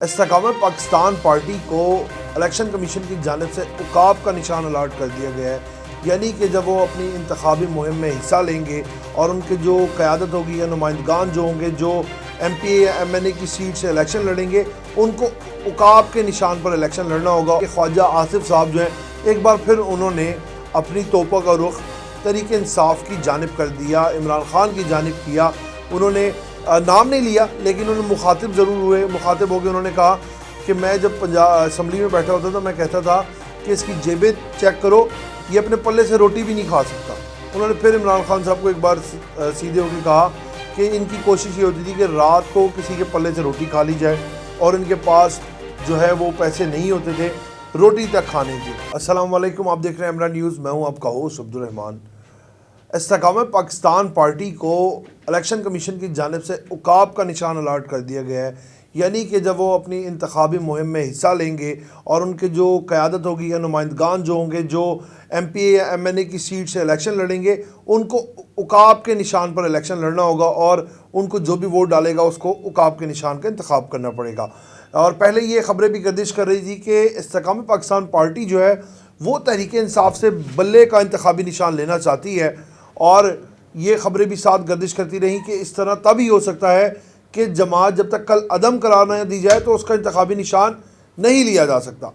इस्तेकामत Pakistan party को election commission की जानिब से उकाब का निशान अलाट कर दिया गया है। यानी कि जब वो अपनी इंतखाबी मुहिम में हिस्सा लेंगे और उनके जो क़यादत होगी या नुमाइंदगान जो होंगे जो MP या MNA की सीट से इलेक्शन लड़ेंगे, उनको उकाब के निशान पर इलेक्शन लड़ना होगा। ख्वाजा आसिफ साहब जो हैं एक बार फिर उन्होंने अपनी तोपा का रुख तहरीक इंसाफ की जानिब कर दिया, इमरान खान की जानिब किया। उन्होंने नाम नहीं लिया लेकिन उन्होंने मुखातिब ज़रूर हुए। मुखातिब होकर उन्होंने कहा कि मैं जब पंजाब असम्बली में बैठा होता था मैं कहता था कि इसकी जेबें चेक करो, ये अपने पल्ले से रोटी भी नहीं खा सकता। उन्होंने फिर इमरान खान साहब को एक बार सीधे होकर कहा कि इनकी कोशिश ये होती थी कि रात को किसी के पल्ले से रोटी खा ली जाए और इनके पास जो है वो पैसे नहीं होते थे रोटी तक खाने के। अस्सलाम वालेकुम, आप देख रहे हैं इमरान न्यूज़। मैं हूँ आपका होस्ट अब्दुल रहमान। इस्तेकामत पाकिस्तान पार्टी को इलेक्शन कमीशन की जानिब से उकाब का निशान अलाट कर दिया गया है। यानी कि जब वो अपनी इंतखाबी मुहिम में हिस्सा लेंगे और उनके जो क़यादत होगी या नुमाइंदगान जो होंगे जो MP या MNA की सीट से इलेक्शन लड़ेंगे, उनको उकाब के निशान पर इलेक्शन लड़ना होगा और उनको जो भी वोट डालेगा उसको उकाब के निशान का इंतखाब करना पड़ेगा। और पहले ये ख़बरें भी गर्दिश कर रही थी कि इस्तेकामत पाकिस्तान पार्टी जो है वो तहरीक इंसाफ से बल्ले का इंतखाबी निशान लेना चाहती है। और ये ख़बरें भी साथ गर्दिश करती रहीं कि इस तरह तभी हो सकता है कि जमात जब तक कल अदम करार न दी जाए तो उसका इंतखाबी निशान नहीं लिया जा सकता।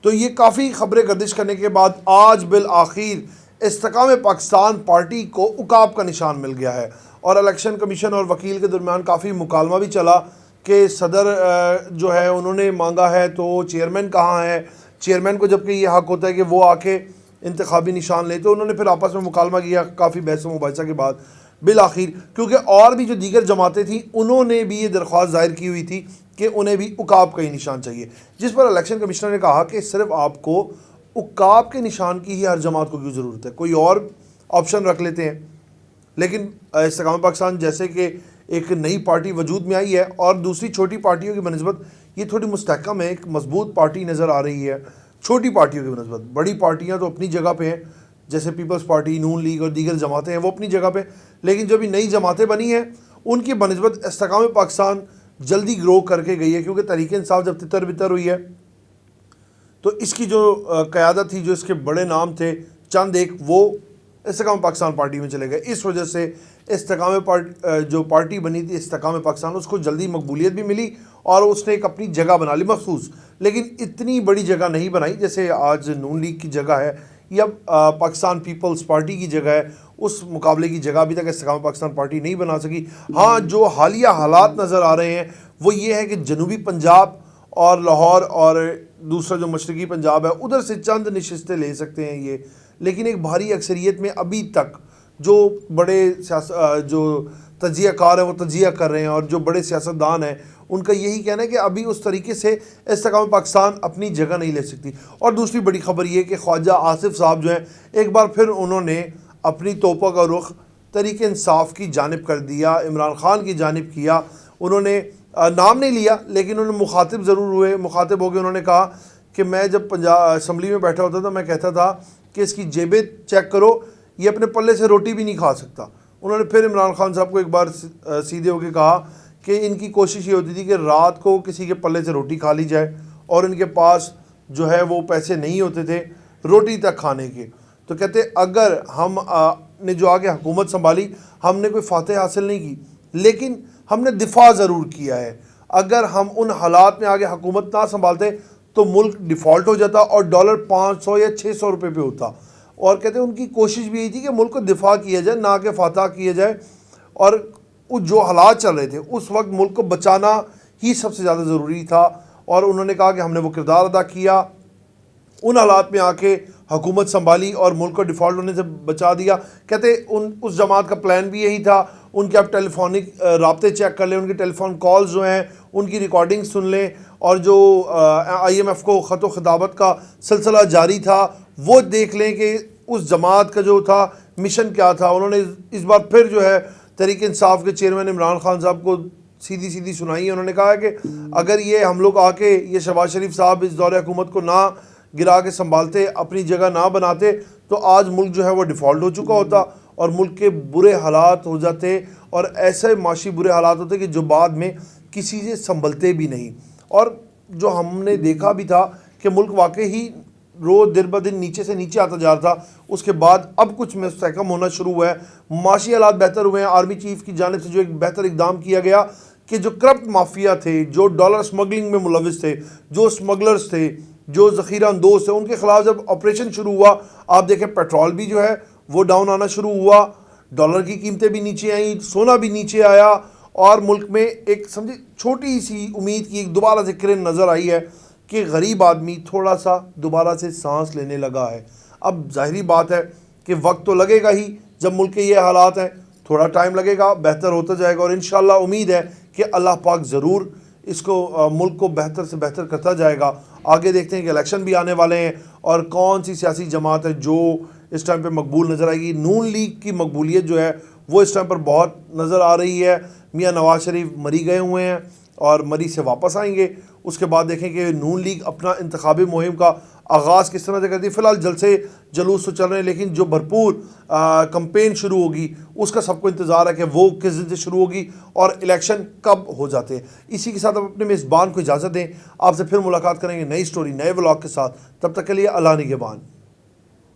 तो ये काफ़ी ख़बरें गर्दिश करने के बाद आज बिल आखिर इस्तेकामत पाकिस्तान पार्टी को उकाब का निशान मिल गया है। और इलेक्शन कमीशन और वकील के दरमियान काफ़ी मुकालमा भी चला कि सदर जो है उन्होंने मांगा है तो चेयरमैन कहाँ है, चेयरमैन को जबकि ये हक़ होता है कि वो आके इंतखाबी निशान ले। तो उन्होंने फिर आपस में मुकालमा किया काफ़ी बहस मुबाहिसा के बाद बिल आखिर, क्योंकि और भी जो दीगर जमातें थीं उन्होंने भी ये दरख्वास्त ज़ाहिर की हुई थी कि उन्हें भी उकाब का ही निशान चाहिए, जिस पर इलेक्शन कमिश्नर ने कहा कि सिर्फ आपको उकाब के निशान की ही हर जमात को क्यों ज़रूरत है, कोई और ऑप्शन रख लेते हैं। लेकिन इस्तेकामत पाकिस्तान जैसे कि एक नई पार्टी वजूद में आई है और दूसरी छोटी पार्टियों की बनस्बत ये थोड़ी मुस्तहकम है, एक मजबूत पार्टी नज़र आ रही है छोटी पार्टियों की बनस्बत। बड़ी पार्टियां तो अपनी जगह पे हैं, जैसे पीपल्स पार्टी, नून लीग और दीगर जमातें हैं वो अपनी जगह पे, लेकिन जो भी नई जमातें बनी हैं उनकी बनस्बत इस्तेकामत पाकिस्तान जल्दी ग्रो करके गई है। क्योंकि तहरीक इंसाफ जब तितर बितर हुई है तो इसकी जो क़यादत थी, जो इसके बड़े नाम थे चंद एक, वो इस्तेकामत पाकिस्तान पार्टी में चले गए। इस वजह से इस्तेकामत जो पार्टी बनी थी इस्तेकामत पाकिस्तान, उसको जल्दी मकबूलियत भी मिली और उसने एक अपनी जगह बना ली मखसूस, लेकिन इतनी बड़ी जगह नहीं बनाई जैसे आज नून लीग की जगह है या पाकिस्तान पीपल्स पार्टी की जगह है। उस मुकाबले की जगह अभी तक इस्तेकामत पाकिस्तान पार्टी नहीं बना सकी। हाँ, जो हालिया हालात नज़र आ रहे हैं वो ये है कि जनूबी पंजाब और लाहौर और दूसरा जो मशरक़ी पंजाब है उधर से चंद नशिस्तें ले सकते हैं ये, लेकिन एक भारी अक्सरियत में अभी तक जो बड़े जो तजिया कार है वो तजिया कर रहे हैं और जो बड़े सियासतदान हैं उनका यही कहना है कि अभी उस तरीके से इस्तेकामत पाकिस्तान अपनी जगह नहीं ले सकती। और दूसरी बड़ी खबर ये कि ख्वाजा आसिफ साहब जो हैं एक बार फिर उन्होंने अपनी तोपा का रुख तहरीक इंसाफ की जानिब कर दिया, इमरान खान की जानिब किया। उन्होंने नाम नहीं लिया लेकिन उन्होंने मुखातिब ज़रूर हुए। मुखातिब होकर उन्होंने कहा कि मैं जब पंजाब असम्बली में बैठा होता था मैं कहता था कि इसकी जेबें चेक करो, ये अपने पल्ले से रोटी भी नहीं खा सकता। उन्होंने फिर इमरान खान साहब को एक बार सीधे होकर कहा कि इनकी कोशिश ये होती थी कि रात को किसी के पल्ले से रोटी खा ली जाए और इनके पास जो है वो पैसे नहीं होते थे रोटी तक खाने के। तो कहते अगर हम ने जो आगे हुकूमत संभाली हमने कोई फातह हासिल नहीं की, लेकिन हमने दिफा ज़रूर किया है। अगर हम उन हालात में आगे हुकूमत ना संभालते तो मुल्क डिफ़ॉल्ट हो जाता और डॉलर 500 या 600 रुपये पे होता। और कहते हैं उनकी कोशिश भी यही थी कि मुल्क को दिफा किया जाए ना कि फातह किया जाए। और जो हालात चल रहे थे उस वक्त मुल्क को बचाना ही सबसे ज़्यादा ज़रूरी था और उन्होंने कहा कि हमने वो किरदार अदा किया, उन हालात में आके हुकूमत संभाली और मुल्क को डिफ़ॉल्ट होने से बचा दिया। कहते उस जमात का प्लान भी यही था। उनके आप टेलीफोनिक राब्ते चेक कर लें, उनकी टेलीफोन कॉल्स जो हैं उनकी रिकॉर्डिंग सुन लें और जो IMF को ख़त ख़िताबत का सिलसिला जारी था वो देख लें कि उस जमात का जो था मिशन क्या था। उन्होंने इस बार फिर जो है तहरीक इंसाफ के चेयरमैन इमरान खान साहब को सीधी सीधी सुनाई है। उन्होंने कहा कि अगर ये हम लोग आके ये शहबाज शरीफ साहब इस दौरे हुकूमत को ना गिरा के संभालते, अपनी जगह ना बनाते तो आज मुल्क जो है वो डिफ़ॉल्ट हो चुका होता और मुल्क के बुरे हालात हो जाते और ऐसे माशी बुरे हालात होते कि जो बाद में किसी से संभलते भी नहीं। और जो हमने देखा भी था कि मुल्क वाकई ही रोज़ दिन ब दिन नीचे से नीचे आता जा रहा था, उसके बाद अब कुछ मस्तहकम होना शुरू हुआ है, माशी हालात बेहतर हुए हैं। आर्मी चीफ की जानिब से जो एक बेहतर इकदाम किया गया कि जो करप्ट माफिया थे, जो डॉलर स्मगलिंग में मुलविस थे, जो स्मगलर्स थे, जो ज़ख़ीरा अंदोज थे, उनके खिलाफ जब ऑपरेशन शुरू हुआ, आप देखें पेट्रोल भी जो है वो डाउन आना शुरू हुआ, डॉलर की कीमतें भी नीचे आई, सोना भी नीचे आया, और मुल्क में एक समझे छोटी सी उम्मीद की एक दोबारा से किरण नज़र आई है कि गरीब आदमी थोड़ा सा दोबारा से सांस लेने लगा है। अब जाहिर बात है कि वक्त तो लगेगा ही, जब मुल्क के ये हालात हैं थोड़ा टाइम लगेगा, बेहतर होता जाएगा, और इंशाअल्लाह उम्मीद है कि अल्लाह पाक ज़रूर इसको मुल्क को बेहतर से बेहतर करता जाएगा। आगे देखते हैं कि इलेक्शन भी आने वाले हैं और कौन सी सियासी जमात है जो इस टाइम पे मकबूल नज़र आएगी। नून लीग की मकबूलियत जो है वो इस टाइम पर बहुत नज़र आ रही है। मियाँ नवाज शरीफ मरी गए हुए हैं और मरी से वापस आएंगे, उसके बाद देखें कि नून लीग अपना इंतखाबी मुहिम का आगाज़ किस तरह से करती है। फ़िलहाल जलसे जलूस तो चल रहे हैं, लेकिन जो भरपूर कंपेन शुरू होगी उसका सबको इंतज़ार है कि वो किस दिन से शुरू होगी और इलेक्शन कब हो जाते हैं। इसी के साथ अब अपने मेज़बान को इजाज़त दें, आपसे फिर मुलाकात करेंगे नई स्टोरी नए व्लॉग के साथ। तब तक के लिए अल्लाह निगहबान।